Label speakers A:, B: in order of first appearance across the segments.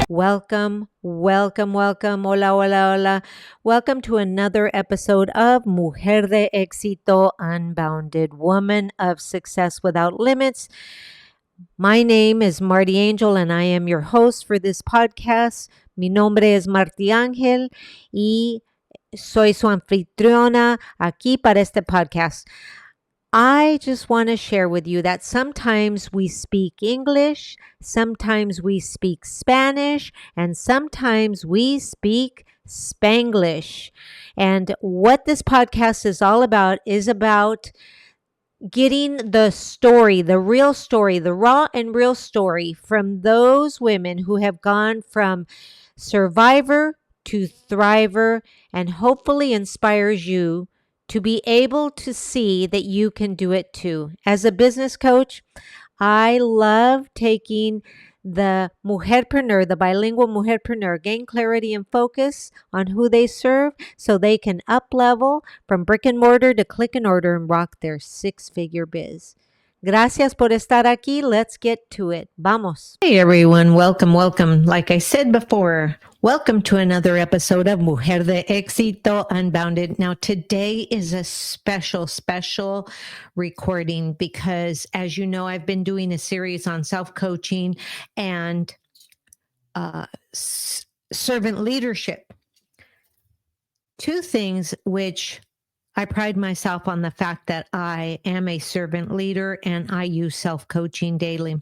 A: Welcome, welcome, welcome. Hola, hola, hola. Welcome to another episode of Mujer de Éxito, Unbounded, Woman of Success Without Limits. My name is Marti Angel and I am your host for this podcast. Mi nombre es Marti Angel y soy su anfitriona aquí para este podcast. I just want to share with you that sometimes we speak English, sometimes we speak Spanish, and sometimes we speak Spanglish. And what this podcast is all about is about getting the story, the real story, the raw and real story from those women who have gone from survivor to thriver and hopefully inspires you to be able to see that you can do it too. As a business coach, I love taking the mujerpreneur, the bilingual mujerpreneur, gain clarity and focus on who they serve so they can up level from brick and mortar to click and order and rock their six-figure biz. Gracias por estar aquí. Let's get to it. Vamos. Hey everyone, welcome, welcome. Like I said before, welcome to another episode of Mujer de Éxito, Unbounded. Now today is a special recording because, as you know, I've been doing a series on self-coaching and servant leadership. Two things which I pride myself on the fact that I am a servant leader and I use self-coaching daily.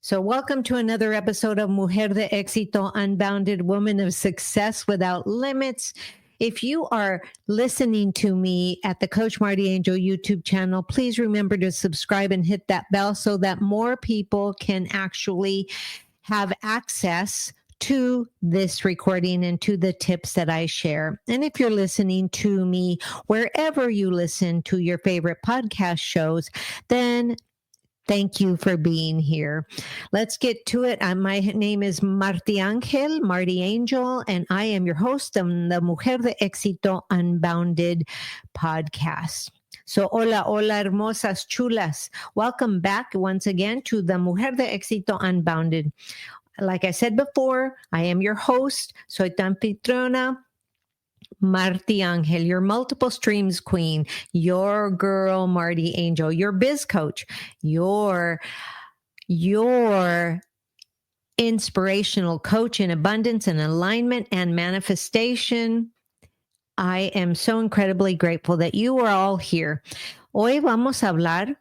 A: So welcome to another episode of Mujer de Éxito, Unbounded, Woman of Success Without Limits. If you are listening to me at the Coach Marti Angel YouTube channel, please remember to subscribe and hit that bell so that more people can actually have access to this recording and to the tips that I share. And if you're listening to me wherever you listen to your favorite podcast shows, then thank you for being here. Let's get to it. My name is Marti Angel, Marti Angel, and I am your host of the Mujer de Éxito Unbounded podcast. So, hola, hola, hermosas, chulas. Welcome back once again to the Mujer de Éxito Unbounded. Like I said before, I am your host. Soy tu anfitriona, Marti Angel, your multiple streams queen, your girl, Marti Angel, your biz coach, your inspirational coach in abundance and alignment and manifestation. I am so incredibly grateful that you are all here. Hoy vamos a hablar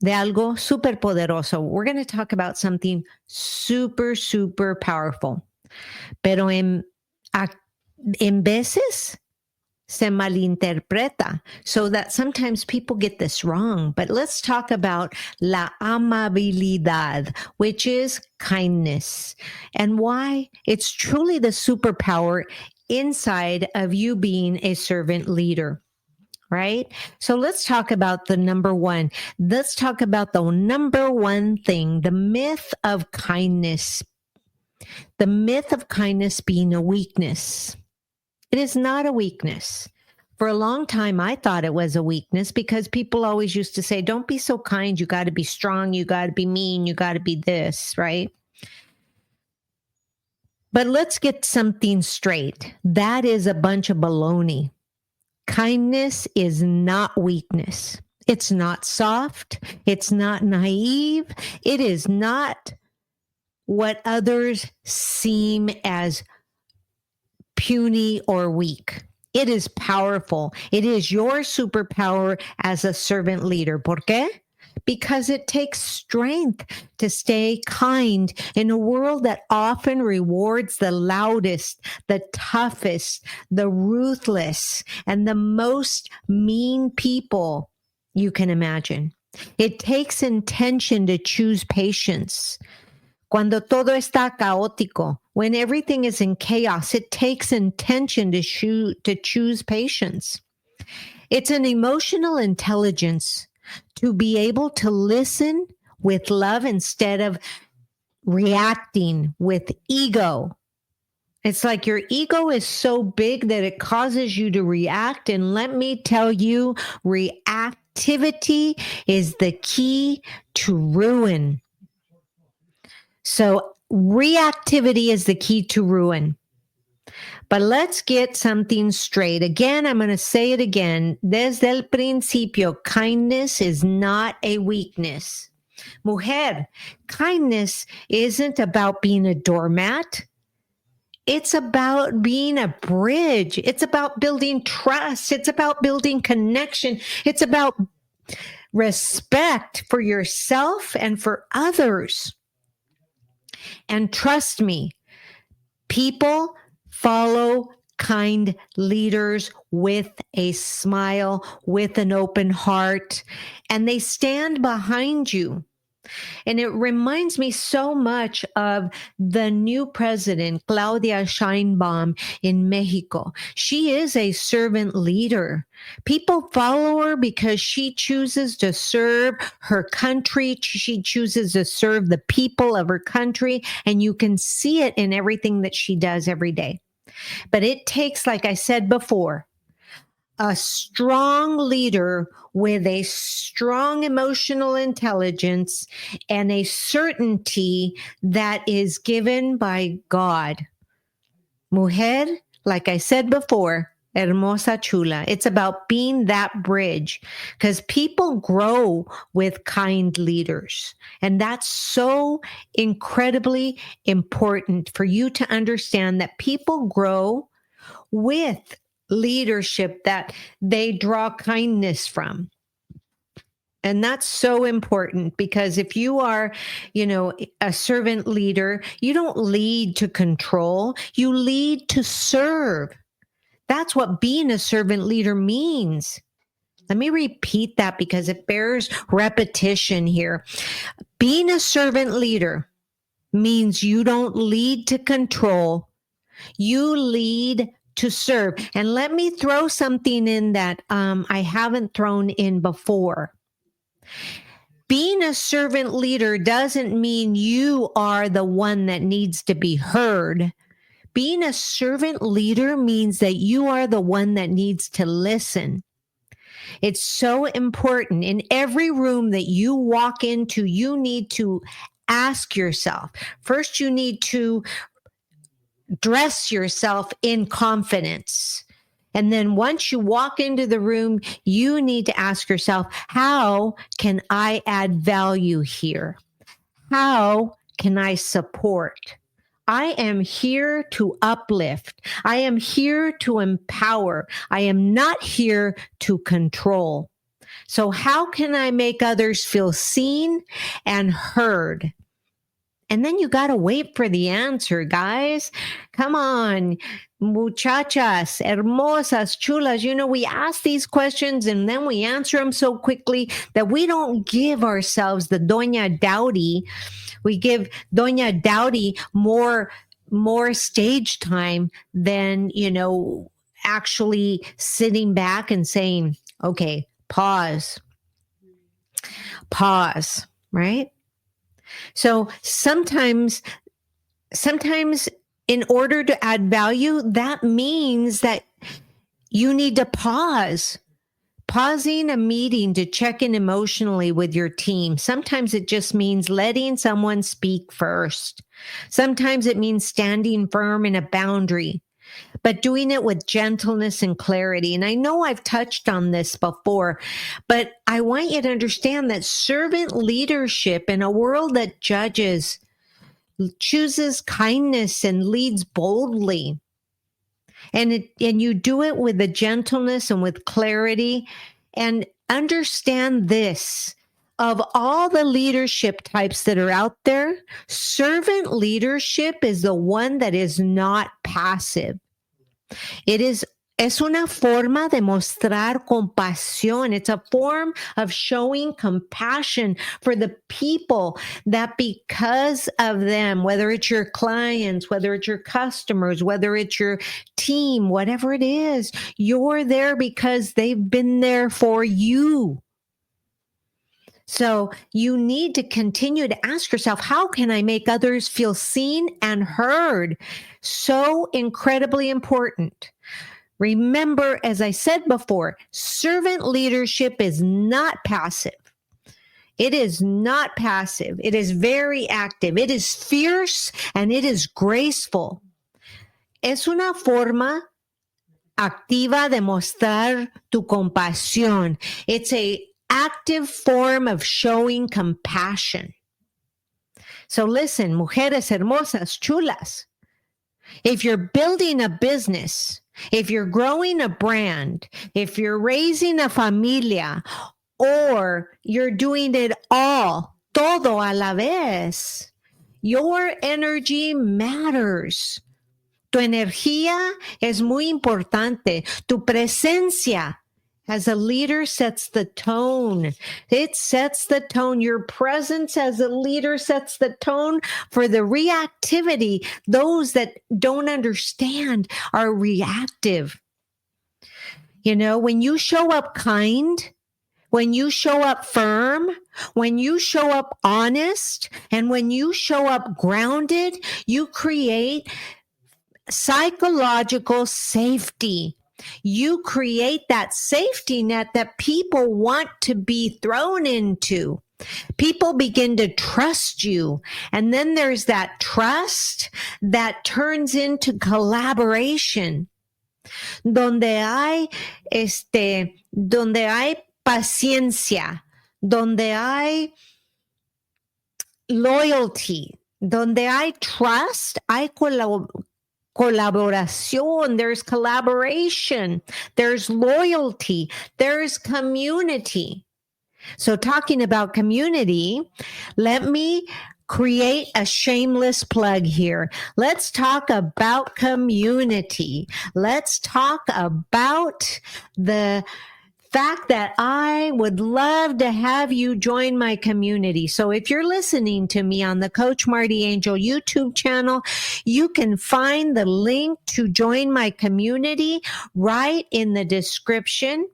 A: de algo súper poderoso. We're going to talk about something super powerful. Pero en veces se malinterpreta, so that sometimes people get this wrong. But let's talk about la amabilidad, which is kindness, and why it's truly the superpower inside of you being a servant leader. Right? So let's talk about the number one. Let's talk about the number one thing, the myth of kindness. The myth of kindness being a weakness. It is not a weakness. For a long time, I thought it was a weakness because people always used to say, don't be so kind. You got to be strong. You got to be mean. You got to be this, right? But let's get something straight. That is a bunch of baloney. Kindness is not weakness. It's not soft. It's not naive. It is not what others seem as puny or weak. It is powerful. It is your superpower as a servant leader. ¿Por qué? Because it takes strength to stay kind in a world that often rewards the loudest, the toughest, the ruthless, and the most mean people you can imagine. It takes intention to choose patience. Cuando todo está caótico, When everything is in chaos, it takes intention to choose patience. It's an emotional intelligence to be able to listen with love instead of reacting with ego. It's like your ego is so big that it causes you to react. And let me tell you, reactivity is the key to ruin. So, reactivity is the key to ruin. But let's get something straight. Again, I'm going to say it again. Desde el principio, kindness is not a weakness. Mujer, kindness isn't about being a doormat. It's about being a bridge. It's about building trust. It's about building connection. It's about respect for yourself and for others. And trust me, people follow kind leaders with a smile, with an open heart, and they stand behind you. And it reminds me so much of the new president, Claudia Sheinbaum in Mexico. She is a servant leader. People follow her because she chooses to serve her country. She chooses to serve the people of her country. And you can see it in everything that she does every day. But it takes, like I said before, a strong leader with a strong emotional intelligence and a certainty that is given by God. Mujer, like I said before, hermosa chula. It's about being that bridge because people grow with kind leaders. And that's so incredibly important for you to understand that people grow with leadership that they draw kindness from. And that's so important because if you are, a servant leader, you don't lead to control, you lead to serve. That's what being a servant leader means. Let me repeat that because it bears repetition here. Being a servant leader means you don't lead to control, you lead to serve. And let me throw something in that I haven't thrown in before. Being a servant leader doesn't mean you are the one that needs to be heard. Being a servant leader means that you are the one that needs to listen. It's so important. In every room that you walk into, you need to ask yourself. First, you need to dress yourself in confidence. And then once you walk into the room, you need to ask yourself, how can I add value here? How can I support? I am here to uplift. I am here to empower. I am not here to control. So how can I make others feel seen and heard? And then you got to wait for the answer, guys. Come on, muchachas, hermosas, chulas. We ask these questions and then we answer them so quickly that we don't give ourselves the Doña Dowdy. We give Doña Dowdy more stage time than, actually sitting back and saying, okay, pause, right? So sometimes in order to add value, that means that you need to pause. Pausing a meeting to check in emotionally with your team. Sometimes it just means letting someone speak first. Sometimes it means standing firm in a boundary, but doing it with gentleness and clarity. And I know I've touched on this before, but I want you to understand that servant leadership in a world that judges, chooses kindness and leads boldly. And you do it with a gentleness and with clarity. And understand this. Of all the leadership types that are out there, servant leadership is the one that is not passive. It is Es una forma de mostrar compasión. It's a form of showing compassion for the people that because of them, whether it's your clients, whether it's your customers, whether it's your team, whatever it is, you're there because they've been there for you. So you need to continue to ask yourself, how can I make others feel seen and heard? So incredibly important. Remember, as I said before, servant leadership is not passive. It is not passive. It is very active. It is fierce and it is graceful. Es una forma activa de mostrar tu compasión. It's a active form of showing compassion. So listen, mujeres hermosas, chulas. If you're building a business, if you're growing a brand, if you're raising a familia, or you're doing it all, todo a la vez, your energy matters. Tu energía es muy importante. Tu presencia as a leader sets the tone. It sets the tone. Your presence as a leader sets the tone for the reactivity. Those that don't understand are reactive. You know, when you show up kind, when you show up firm, when you show up honest, and when you show up grounded, you create psychological safety. You create that safety net that people want to be thrown into. People begin to trust you. And then there's that trust that turns into collaboration. Donde hay paciencia, donde hay loyalty, donde hay trust, hay collaboración, there's collaboration, there's loyalty, there's community. So talking about community, let me create a shameless plug here. Let's talk about community. Let's talk about the fact that I would love to have you join my community. So if you're listening to me on the Coach Marti Angel YouTube channel, you can find the link to join my community right in the description.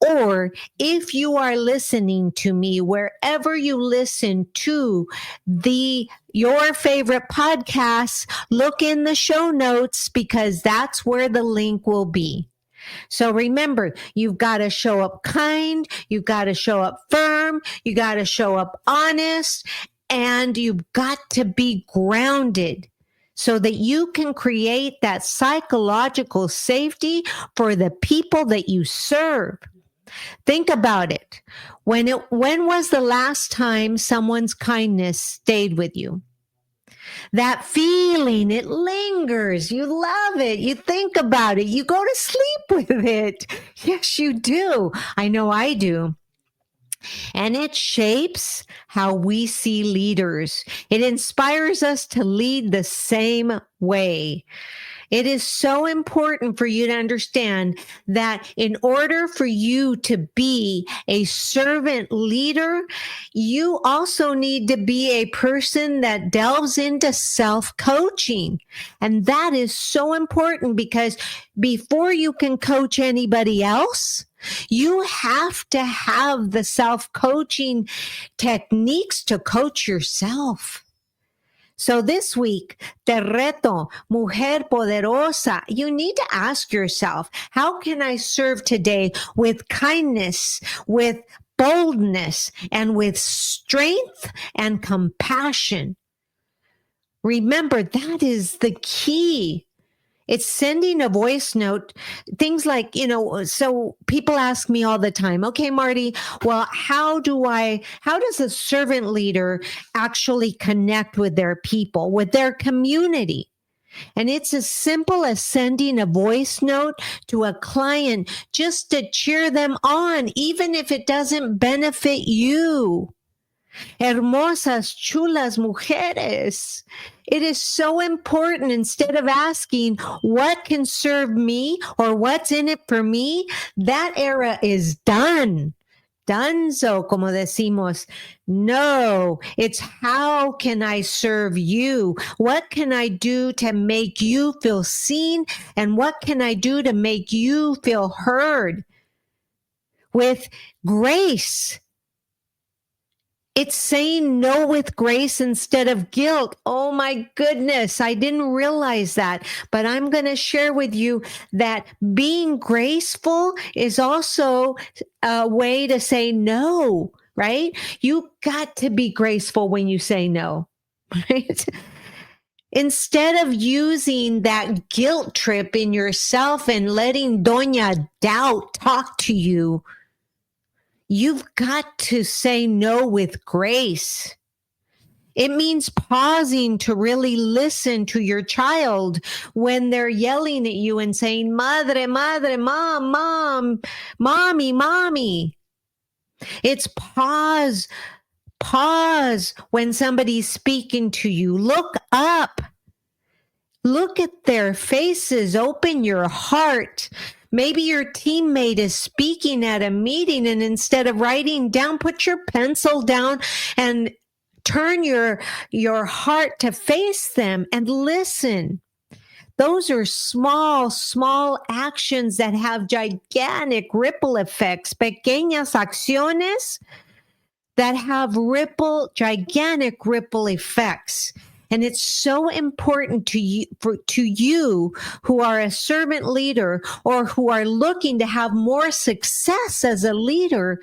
A: Or if you are listening to me wherever you listen to your favorite podcasts, look in the show notes because that's where the link will be. So remember, you've got to show up kind, you've got to show up firm, you got to show up honest, and you've got to be grounded so that you can create that psychological safety for the people that you serve. Think about it. When was the last time someone's kindness stayed with you? That feeling, it lingers. You love it. You think about it. You go to sleep with it. Yes, you do. I know I do. And it shapes how we see leaders. It inspires us to lead the same way. It is so important for you to understand that in order for you to be a servant leader, you also need to be a person that delves into self-coaching. And that is so important because before you can coach anybody else, you have to have the self-coaching techniques to coach yourself. So this week, te reto, mujer poderosa, you need to ask yourself, how can I serve today with kindness, with boldness, and with strength and compassion? Remember, that is the key. It's sending a voice note, things like, so people ask me all the time, okay, Marti, well, how does a servant leader actually connect with their people, with their community? And it's as simple as sending a voice note to a client just to cheer them on, even if it doesn't benefit you. Hermosas, chulas mujeres. It is so important, instead of asking what can serve me or what's in it for me, that era is done. Donezo, como decimos. No, it's how can I serve you? What can I do to make you feel seen? And what can I do to make you feel heard? With grace. It's saying no with grace instead of guilt. Oh my goodness, I didn't realize that. But I'm going to share with you that being graceful is also a way to say no, right? You got to be graceful when you say no, right? Instead of using that guilt trip in yourself and letting Doña Doubt talk to you, you've got to say no with grace. It means pausing to really listen to your child when they're yelling at you and saying, madre, madre, mom, mom, mommy, mommy. It's pause when somebody's speaking to you. Look up. Look at their faces. Open your heart. Maybe your teammate is speaking at a meeting, and instead of writing down, put your pencil down and turn your heart to face them and listen. Those are small actions that have gigantic ripple effects. Pequeñas acciones that have gigantic ripple effects. And it's so important to you who are a servant leader or who are looking to have more success as a leader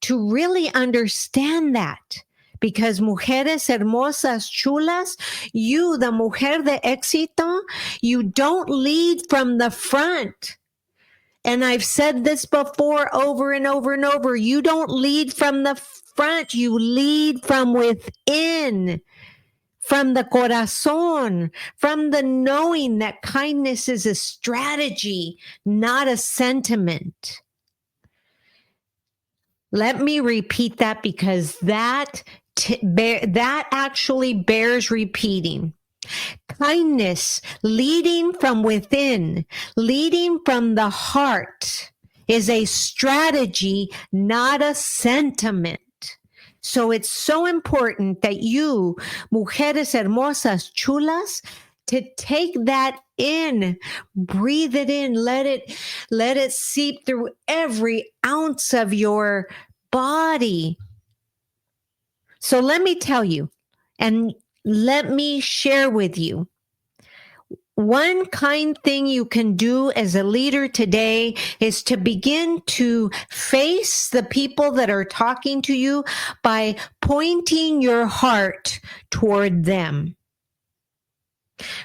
A: to really understand that. Because mujeres hermosas, chulas, you, the mujer de éxito, you don't lead from the front. And I've said this before over and over and over. You don't lead from the front. You lead from within, from the corazón, from the knowing that kindness is a strategy, not a sentiment. Let me repeat that, because that actually bears repeating. Kindness, leading from within, leading from the heart, is a strategy, not a sentiment. So it's so important that you, mujeres hermosas, chulas, to take that in, breathe it in, let it seep through every ounce of your body. So let me tell you, and let me share with you, one kind thing you can do as a leader today is to begin to face the people that are talking to you by pointing your heart toward them.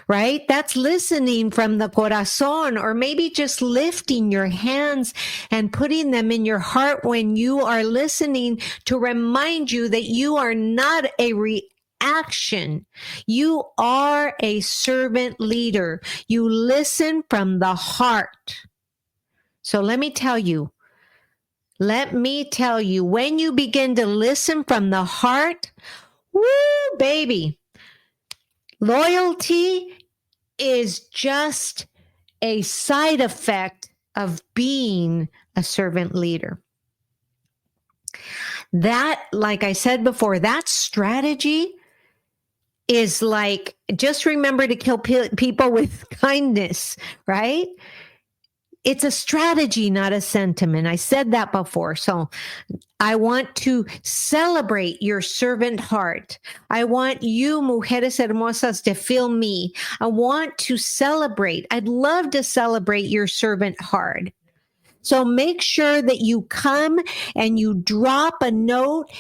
A: Right? That's listening from the corazón, or maybe just lifting your hands and putting them in your heart when you are listening, to remind you that you are not a reaction. You are a servant leader. You listen from the heart. So let me tell you, when you begin to listen from the heart, woo, baby, loyalty is just a side effect of being a servant leader. That, like I said before, that strategy is like, just remember to kill people with kindness, right? It's a strategy, not a sentiment. I said that before. So I want to celebrate your servant heart. I want you, mujeres hermosas, to feel me. I want to celebrate. I'd love to celebrate your servant heart. So make sure that you come and you drop a note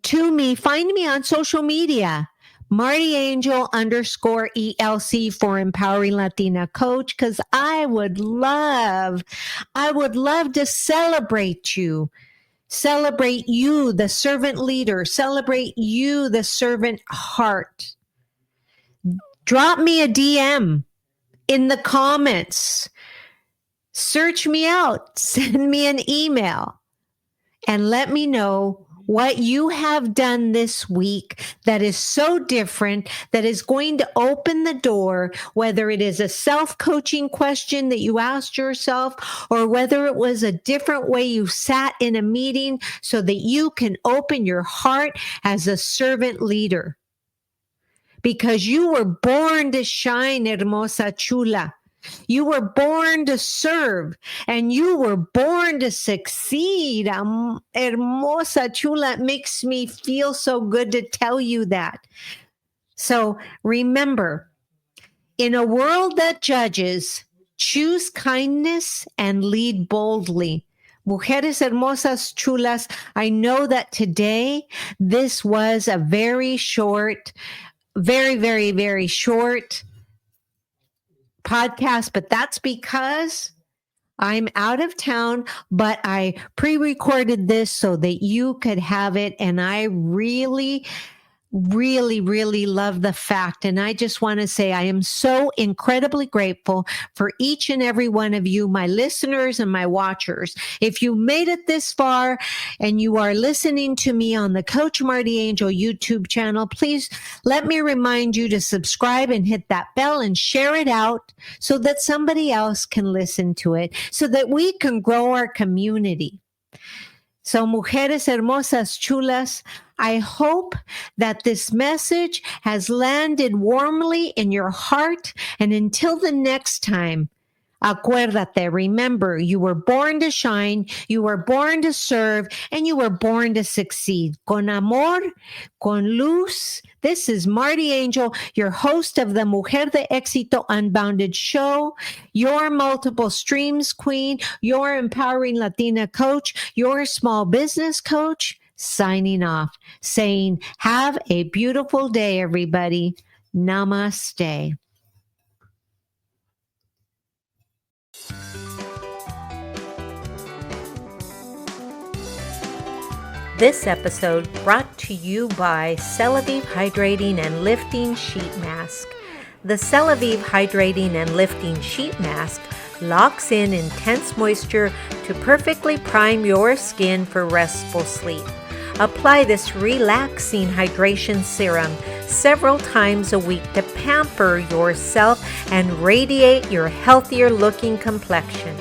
A: to me. Find me on social media. Marti Angel _ELC for Empowering Latina Coach, because I would love to celebrate you. Celebrate you, the servant leader. Celebrate you, the servant heart. Drop me a DM in the comments. Search me out. Send me an email and let me know what you have done this week that is so different, that is going to open the door, whether it is a self-coaching question that you asked yourself, or whether it was a different way you sat in a meeting so that you can open your heart as a servant leader. Because you were born to shine, hermosa chula. You were born to serve, and you were born to succeed. Hermosa chula, it makes me feel so good to tell you that. So remember, in a world that judges, choose kindness and lead boldly. Mujeres hermosas chulas, I know that today this was a very short, very short podcast, but that's because I'm out of town, but I pre-recorded this so that you could have it. And I really love the fact. And I just want to say I am so incredibly grateful for each and every one of you, my listeners and my watchers. If you made it this far and you are listening to me on the Coach Marti Angel YouTube channel, please let me remind you to subscribe and hit that bell and share it out so that somebody else can listen to it, so that we can grow our community. So, mujeres hermosas chulas, I hope that this message has landed warmly in your heart. And until the next time, acuérdate, remember, you were born to shine, you were born to serve, and you were born to succeed. Con amor, con luz. This is Marti Angel, your host of the Mujer de Éxito Unbounded show, your multiple streams queen, your empowering Latina coach, your small business coach, signing off, saying, have a beautiful day, everybody. Namaste. This episode brought to you by Celavive Hydrating and Lifting Sheet Mask. The Celavive Hydrating and Lifting Sheet Mask locks in intense moisture to perfectly prime your skin for restful sleep. Apply this relaxing hydration serum several times a week to pamper yourself and radiate your healthier looking complexion.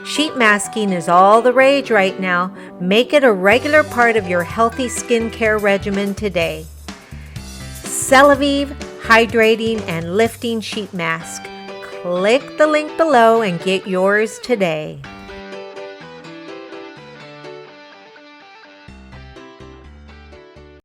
A: Sheet masking is all the rage right now. Make it a regular part of your healthy skincare regimen today. Celavive Hydrating and Lifting Sheet Mask. Click the link below and get yours today.